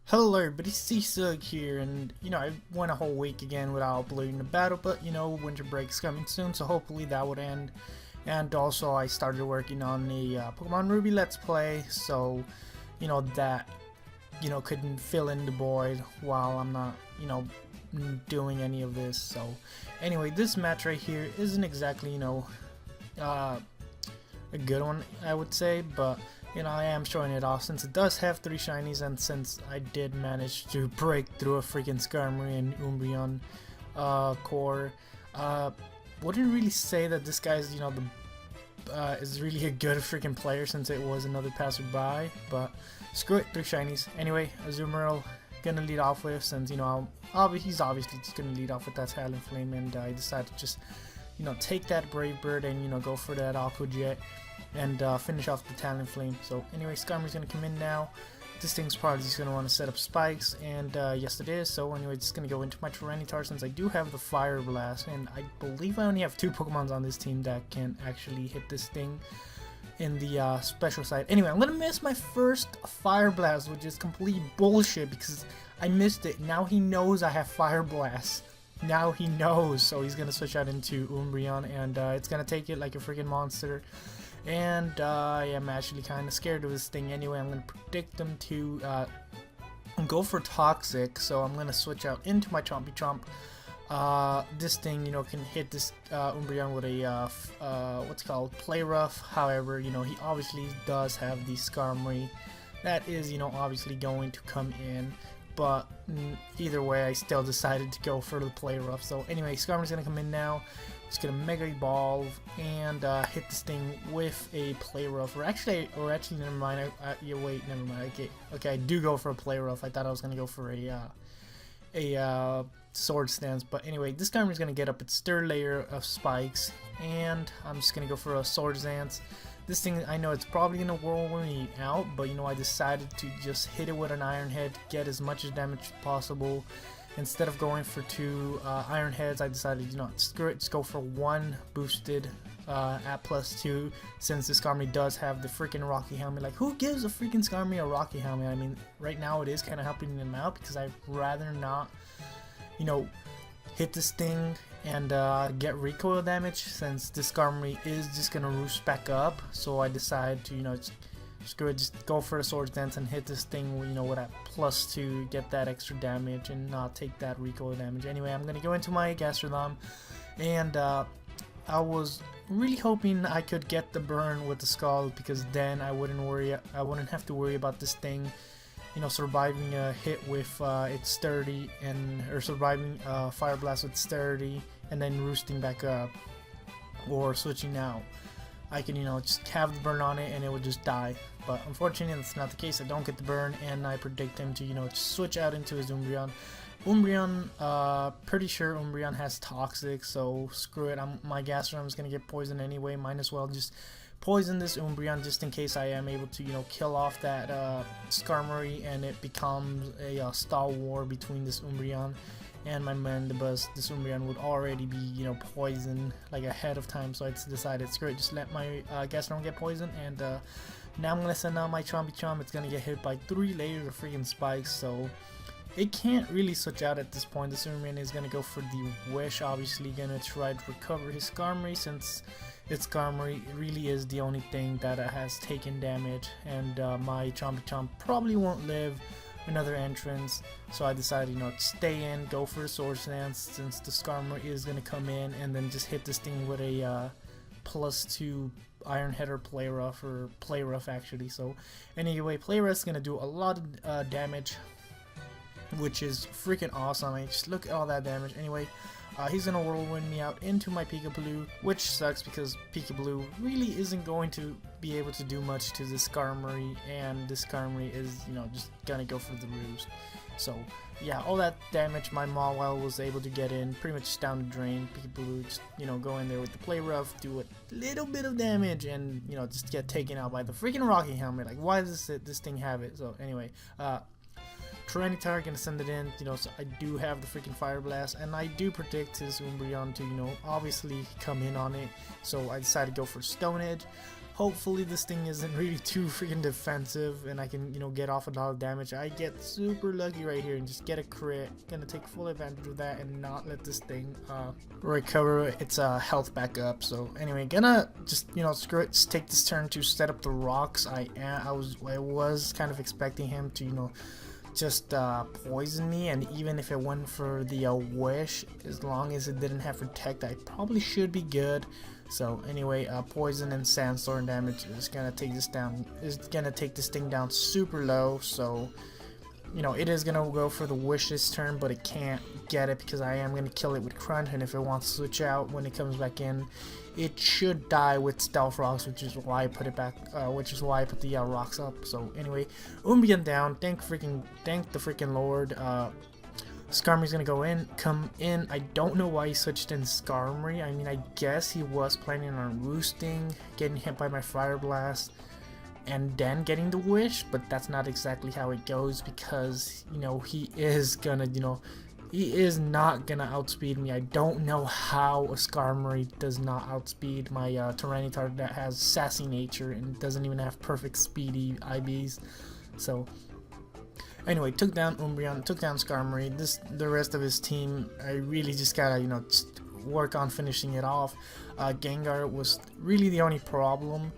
Hello everybody, SeaSlug here, and I went a whole week again without uploading the battle, but winter break's coming soon, so hopefully that would end. And also I started working on the Pokemon Ruby Let's Play, so that couldn't fill in the void while I'm not doing any of this. So anyway, this match right here isn't exactly a good one, I would say, but I am showing it off since it does have 3 shinies, and since I did manage to break through a freaking Skarmory and Umbreon core. Wouldn't really say that this guy's is really a good freaking player since it was another Passerby, but screw it, 3 shinies. Anyway, Azumarill gonna lead off with, since he's obviously just gonna lead off with that Talonflame, and I decided to just take that Brave Bird and go for that Aqua Jet and finish off the Talonflame. So anyway, Skarmory's gonna come in now. This thing's probably just gonna want to set up spikes, and yes it is. So anyway, just gonna go into my Tyranitar since I do have the Fire Blast, and I believe I only have 2 Pokemons on this team that can actually hit this thing in the special side. Anyway, I'm gonna miss my first Fire Blast, which is complete bullshit because I missed it. Now he knows I have Fire Blast. Now he knows, so he's gonna switch out into Umbreon, and it's gonna take it like a freaking monster. And I am actually kind of scared of this thing. Anyway, I'm gonna predict them to go for Toxic, so I'm gonna switch out into my Chompy Chomp. This thing can hit this Umbreon with a what's called Play Rough. However, he obviously does have the Skarmory that is obviously going to come in. But either way, I still decided to go for the Play Rough. So anyway, Skarmory's gonna come in now. It's gonna Mega Evolve and hit this thing with a Play Rough. Or actually, never mind. Wait, never mind. Okay, I do go for a Play Rough. I thought I was gonna go for a Sword Stance. But anyway, this Skarmory's gonna get up its 3rd layer of spikes, and I'm just gonna go for a Sword Stance. This thing, I know it's probably gonna whirlwind me out, but I decided to just hit it with an Iron Head, get as much damage as possible. Instead of going for 2 Iron Heads, I decided, screw it, just go for 1 boosted at +2, since the Skarmory does have the freaking Rocky Helmet. Like, who gives a freaking Skarmory a Rocky Helmet? I mean, right now it is kind of helping him out because I'd rather not, hit this thing and get recoil damage, since this Skarmory is just gonna roost back up. So I decided to screw it, just go for a Sword Dance and hit this thing with that +2, get that extra damage and not take that recoil damage. Anyway, I'm gonna go into my Gastrodon, and I was really hoping I could get the burn with the Scald, because then I wouldn't have to worry about this thing surviving a hit with its 30 or surviving Fire Blast with 30 and then roosting back up or switching out. I can just have the burn on it and it would just die, but unfortunately that's not the case. I don't get the burn, and I predict him to switch out into his Umbreon. Pretty sure Umbreon has Toxic, so screw it. My Gastrodon is gonna get poisoned anyway. Might as well just poison this Umbreon just in case I am able to kill off that Skarmory and it becomes a Star War between this Umbreon and my Mandibuzz. This Umbreon would already be poisoned like ahead of time, so I just decided, screw it, just let my Gastrodon get poisoned. And now I'm gonna send out my Chompy Chomp. It's gonna get hit by 3 layers of freaking spikes, so it can't really switch out at this point. This Umbreon is gonna go for the Wish, obviously gonna try to recover his Skarmory, since its Skarmory really is the only thing that has taken damage, and my Chompy Chomp probably won't live another entrance. So I decided to stay in, go for a Sword Stance, since the Skarmory is gonna come in, and then just hit this thing with a +2 Iron Head or Play Rough actually. So anyway, Play Rough's gonna do a lot of damage, which is freaking awesome. I just look at all that damage. Anyway, he's gonna whirlwind me out into my Pikachu, which sucks because Pikachu really isn't going to be able to do much to this Skarmory, and this Skarmory is just gonna go for the roost. So yeah, all that damage my Mawile was able to get in pretty much down the drain. Pikachu just go in there with the Play Rough, do a little bit of damage, and just get taken out by the freaking Rocky Helmet. Like, why does this thing have it? So anyway, Tyranitar gonna send it in, so I do have the freaking Fire Blast, and I do predict his Umbreon to, obviously come in on it. So I decided to go for Stone Edge. Hopefully this thing isn't really too freaking defensive and I can, you know, get off a lot of damage. I get super lucky right here and just get a crit. Gonna take full advantage of that and not let this thing recover its health back up. So anyway, gonna just, you know, screw it, just take this turn to set up the rocks. I was kind of expecting him to, you know, just poison me, and even if it went for the wish, as long as it didn't have protect, I probably should be good. So anyway, poison and sandstorm damage is gonna take this down. Is gonna take this thing down super low. So you know, it is gonna go for the wish this turn, but it can't get it because I am gonna kill it with crunch. And if it wants to switch out when it comes back in, it should die with stealth rocks, which is why I put it back. Which is why I put the rocks up. So anyway, Umbreon down. Thank the freaking Lord. Skarmory's gonna come in. I don't know why he switched in Skarmory. I mean, I guess he was planning on roosting, getting hit by my Fire Blast, and then getting the wish, but that's not exactly how it goes because, you know, he is gonna, you know, he is not gonna outspeed me. I don't know how a Skarmory does not outspeed my Tyranitar that has sassy nature and doesn't even have perfect speedy IBs. So anyway, took down Umbreon, took down Skarmory. The rest of his team, I really just gotta, you know, just work on finishing it off. Gengar was really the only problem.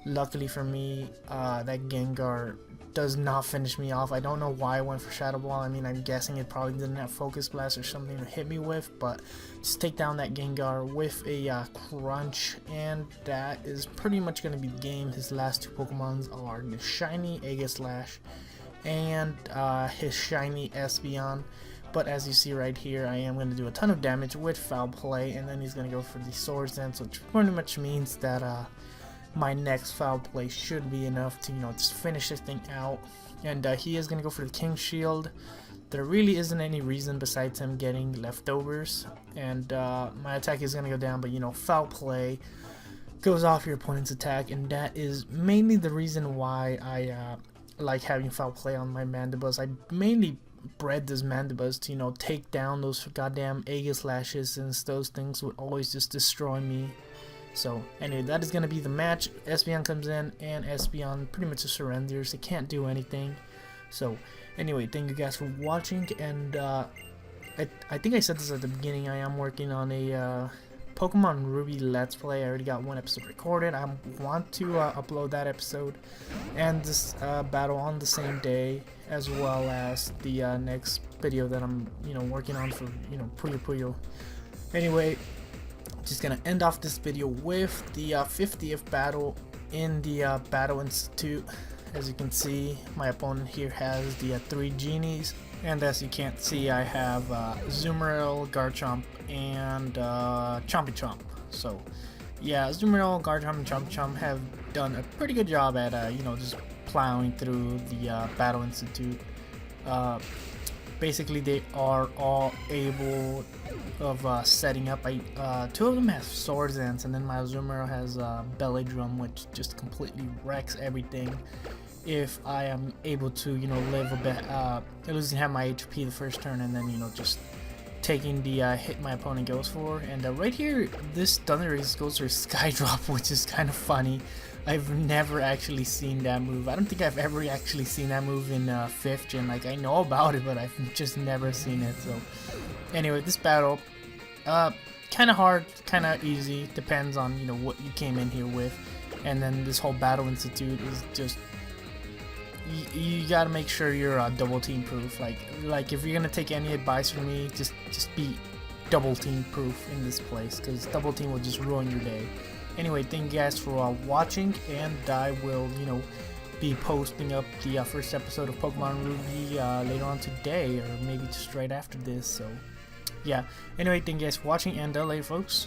Luckily for me, that Gengar does not finish me off. I don't know why I went for Shadow Ball. I mean, I'm guessing it probably didn't have Focus Blast or something to hit me with, but just take down that Gengar with a Crunch, and that is pretty much going to be the game. His last two Pokemons are the shiny Aegislash and his shiny Espeon. But as you see right here, I am going to do a ton of damage with Foul Play, and then he's going to go for the Swords Dance, which pretty much means that my next Foul Play should be enough to, you know, just finish this thing out. And he is going to go for the King Shield. There really isn't any reason besides him getting leftovers, and my attack is going to go down, but, you know, Foul Play goes off your opponent's attack, and that is mainly the reason why I like having Foul Play on my Mandibuzz. I mainly bred this Mandibuzz to, you know, take down those goddamn Aegislashes, since those things would always just destroy me. So anyway, that is going to be the match. Espeon comes in, and Espeon pretty much just surrenders. It can't do anything. So anyway, thank you guys for watching, and I think I said this at the beginning, I am working on a Pokemon Ruby Let's Play. I already got one episode recorded. I want to upload that episode and this battle on the same day, as well as the next video that I'm, you know, working on for, you know, Puyo Puyo. Anyway, just gonna end off this video with the 50th battle in the Battle Institute. As you can see, my opponent here has the 3 genies, and as you can't see, I have Azumarill, Garchomp, and Chompy Chomp. So yeah, Azumarill, Garchomp, and Chompy Chomp have done a pretty good job at you know, just plowing through the Battle Institute. Basically, they are all able of setting up. 2 of them have Swords Dance, and then my Azumarill has Belly Drum, which just completely wrecks everything. If I am able to, you know, live a bit, losing half my HP the first turn, and then, you know, just taking the hit my opponent goes for. And right here, this Thunder Race goes for Sky Drop, which is kind of funny. I've never actually seen that move. I don't think I've ever actually seen that move in 5th gen. Like, I know about it, but I've just never seen it. So anyway, this battle, kind of hard, kind of easy, depends on, you know, what you came in here with. And then this whole Battle Institute is just, you gotta make sure you're double team proof. Like if you're gonna take any advice from me, just be double team proof in this place, because double team will just ruin your day. Anyway, thank you guys for watching, and I will, you know, be posting up the first episode of Pokemon Ruby later on today, or maybe just right after this. So yeah, anyway, thank you guys for watching, and later folks.